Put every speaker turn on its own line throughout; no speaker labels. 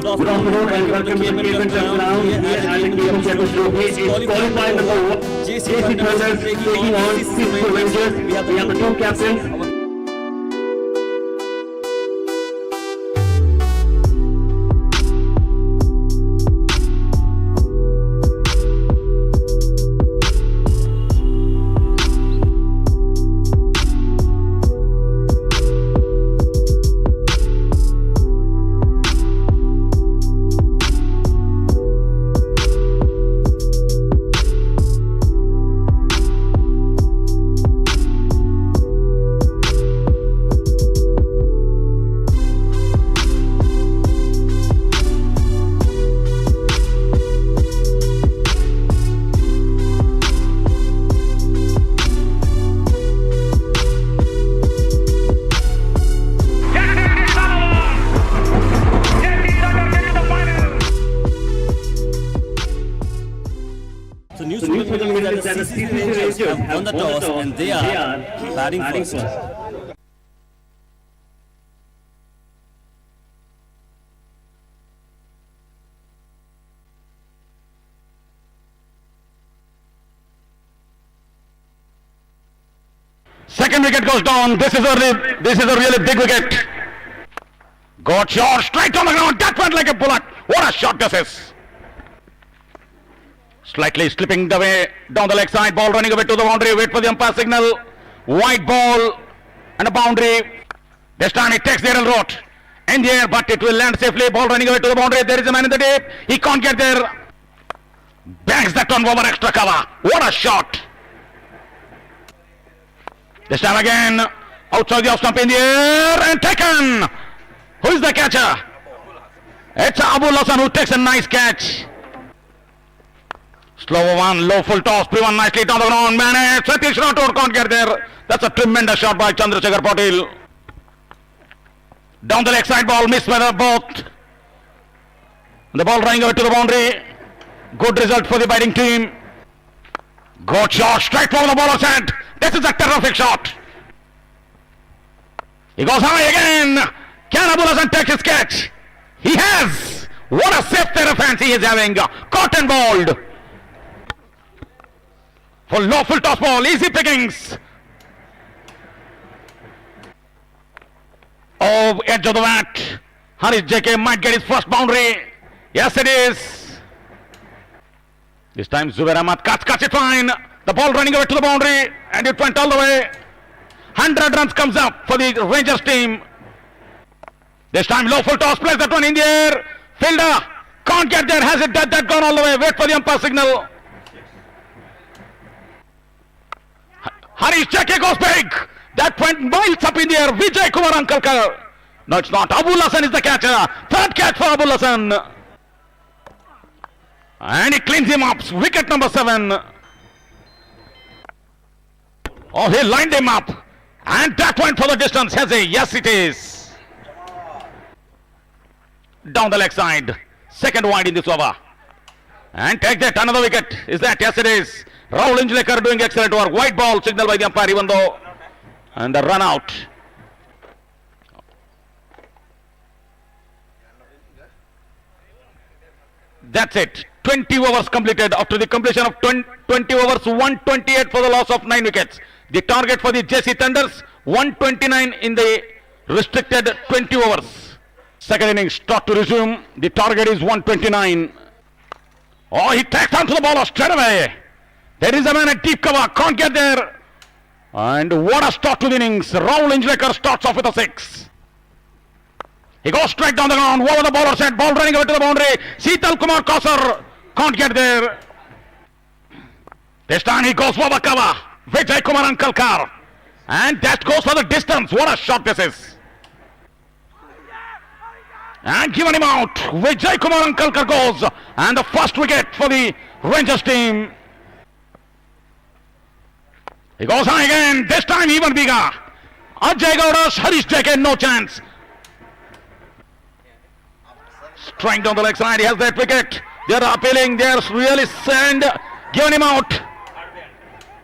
Good afternoon and welcome to the Cable Ground here at the Cable Champions Trophy. It's qualified number 1. JC Thunders taking on Peaceful Rangers. We have the two captains.
So news from that the CCC Rangers have won the toss and they are batting first.
Second wicket goes down. This is a really big wicket. Got shot straight on the ground. That went like a bullet. What a shot this is. Slightly slipping the way down the leg side. Ball running away to the boundary. Wait for the umpire signal. White ball and a boundary. This time it takes the aerial route in the air, but it will land safely. Ball running away to the boundary. There is a man in the deep. He can't get there. Bangs that one over extra cover. What a shot. This time again, outside the off stump in the air and taken. Who is the catcher? It's Abul Hassan who takes a nice catch. Slow one, low full toss, Privan nicely down the ground. Man, Satish Rathod can't get there. That's a tremendous shot by Chandrasekhar Patil. Down the leg side ball, missed by both. The ball running away to the boundary. Good result for the batting team. Good shot, straight from the bowler's head. This is a terrific shot. He goes high again. Can Abul Hassan take his catch? He has. What a safe defense he is having. Caught and bowled. For low full toss ball, easy pickings. Oh, edge of the bat. Harish JK might get his first boundary. Yes, it is. This time Zubair Ahmad cuts it fine. The ball running away to the boundary and it went all the way. 100 runs comes up for the Rangers team. This time low full toss, plays that one in the air. Fielder can't get there. Has it that gone all the way? Wait for the umpire signal. Harish JK goes big. That went miles up in the air. Vijay Kumar Ankalkar. No, it's not. Abul Hassan is the catcher. Third catch for Abul Hassan. And he cleans him up. Wicket number 7. Oh, he lined him up. And that went for the distance. Has a yes, it is. Down the leg side. Second wide in this over. And take that. Another wicket. Is that? Yes, it is. Rahul Injlekar doing excellent work. White ball signal by the umpire, even though. And the run out. That's it. 20 overs completed. After the completion of 20 overs, 128 for the loss of 9 wickets. The target for the JC Thunders, 129 in the restricted 20 overs. Second innings start to resume. The target is 129. Oh, he takes on to the ball straight away. There is a man at deep cover, can't get there. And what a start to the innings. Rahul Injlekar starts off with a 6. He goes straight down the ground. Over the bowler's head. Ball running away to the boundary. Sheetal Kumar Kausar can't get there. This time he goes over cover. Vijay Kumar Ankalkar. And that goes for the distance. What a shot this is. And given him out. Vijay Kumar Ankalkar goes. And the first wicket for the Rangers team. He goes high again. This time even bigger. Ajay Gowdas, Harish JK, no chance. Strike down the leg side. He has that wicket. They're appealing. They're really sand. Given him out.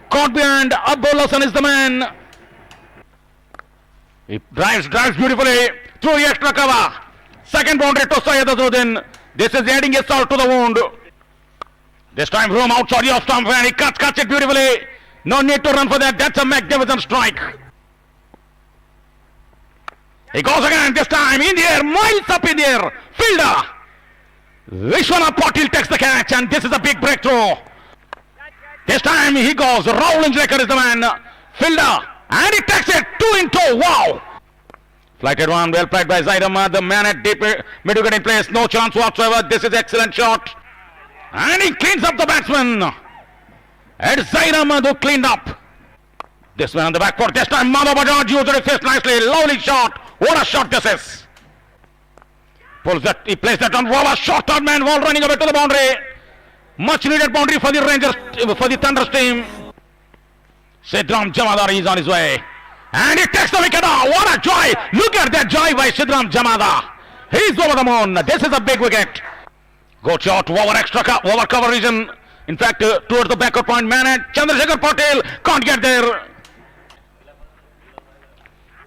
Caught behind. Abul Hassan is the man. He drives beautifully through the extra cover. Second boundary to Syed Azudin. This is adding a salt to the wound. This time room outside the stump and he cuts it beautifully. No need to run for that. That's a magnificent strike. He goes again, this time in the air, miles up in the air. Fielder. Vishwanath Patil takes the catch and this is a big breakthrough. This time he goes, Rahul Injlikar is the man. Fielder. And he takes it 2 in 2. Wow. Flighted one, well played by Zaid Ahmad. The man at deep mid-wicket in place. No chance whatsoever. This is excellent shot. And he cleans up the batsman. It's Zaid Ahmad who cleaned up. This one on the back foot. This time Madhav Bajaj used the fist nicely. Lovely shot. What a shot this is. Pulls that. He plays that on. What a shot, third man. Ball running away to the boundary. Much needed boundary for the Rangers, for the Thunders team. Sidram Jamadar is on his way. And he takes the wicket. Oh, what a joy. Look at that joy by Sidram Jamadar. He's over the moon. This is a big wicket. Good shot over cover region. In fact, towards the backward point man and Chandrasekhar Patil can't get there.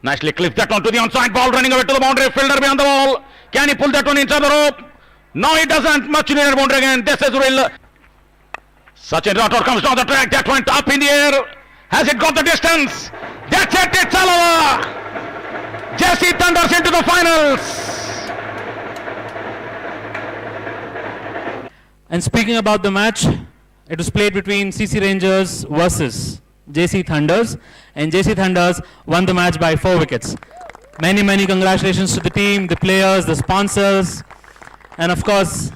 Nicely clips that one to the onside. Ball running away to the boundary. Fielder behind the ball. Can he pull that one inside the rope? No, he doesn't. Much needed boundary again. This is real. Sachin Rathod comes down the track. That went up in the air. Has it got the distance? That's it. It's all over. JC Thunders into the finals.
And speaking about the match, it was played between CC Rangers versus JC Thunders, and JC Thunders won the match by 4 wickets. Many congratulations to the team, the players, the sponsors, and of course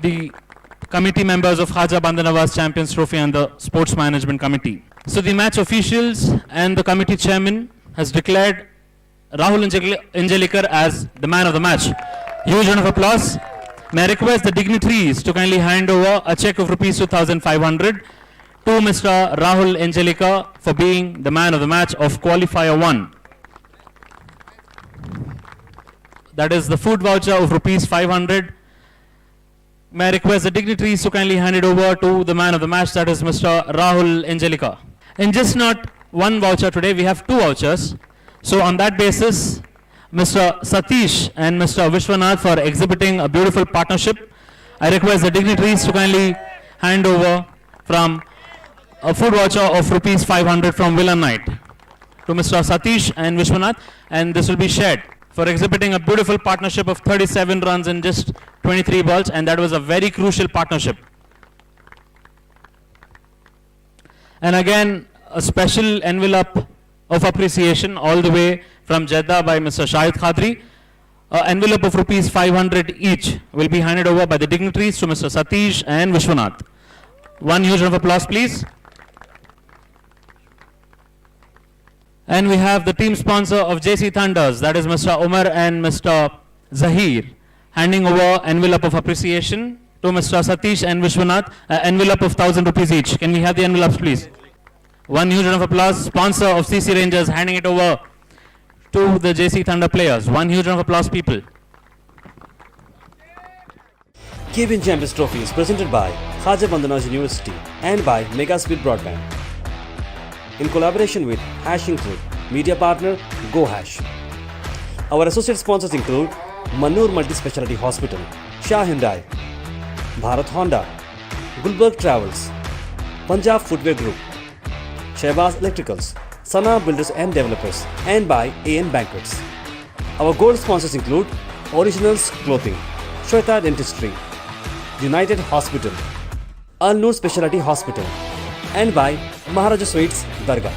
the committee members of Khaja Bandar Nawaz Champions Trophy and the Sports Management Committee. So the match officials and the committee chairman has declared Rahul Injlikar as the man of the match. Huge round of applause. May I request the dignitaries to kindly hand over a cheque of rupees 2,500 to Mr. Rahul Injlikar for being the man of the match of Qualifier 1. That is the food voucher of rupees 500. May I request the dignitaries to kindly hand it over to the man of the match, that is Mr. Rahul Injlikar. And just not one voucher today, we have 2 vouchers. So on that basis, Mr. Satish and Mr. Vishwanath for exhibiting a beautiful partnership. I request the dignitaries to kindly hand over from a food voucher of rupees 500 from Villa Knight to Mr. Satish and Vishwanath, and this will be shared for exhibiting a beautiful partnership of 37 runs in just 23 balls, and that was a very crucial partnership. And again, a special envelope of appreciation all the way from Jeddah by Mr. Shahid Khadri. An envelope of rupees 500 each will be handed over by the dignitaries to Mr. Satish and Vishwanath. One huge round of applause, please. And we have the team sponsor of JC Thunders, that is Mr. Umar and Mr. Zahir, handing over envelope of appreciation to Mr. Satish and Vishwanath, envelope of 1,000 rupees each. Can we have the envelopes, please? One huge round of applause. Sponsor of CC Rangers handing it over to the JC Thunder players. One huge round of applause, people.
KBN Champions Trophy is presented by Khaja Bandar Nawaz University and by Mega Speed Broadband. In collaboration with Hash Include, media partner Go Hash. Our associate sponsors include Manur Multi-Speciality Hospital, Shah Hyundai, Bharat Honda, Gulberg Travels, Punjab Footwear Group, Shehbaz Electricals, Sana Builders and Developers, and by AN Banquets. Our gold sponsors include Originals Clothing, Shweta Dentistry, United Hospital, Al Noor Speciality Hospital, and by Maharaja Sweets, Dargah.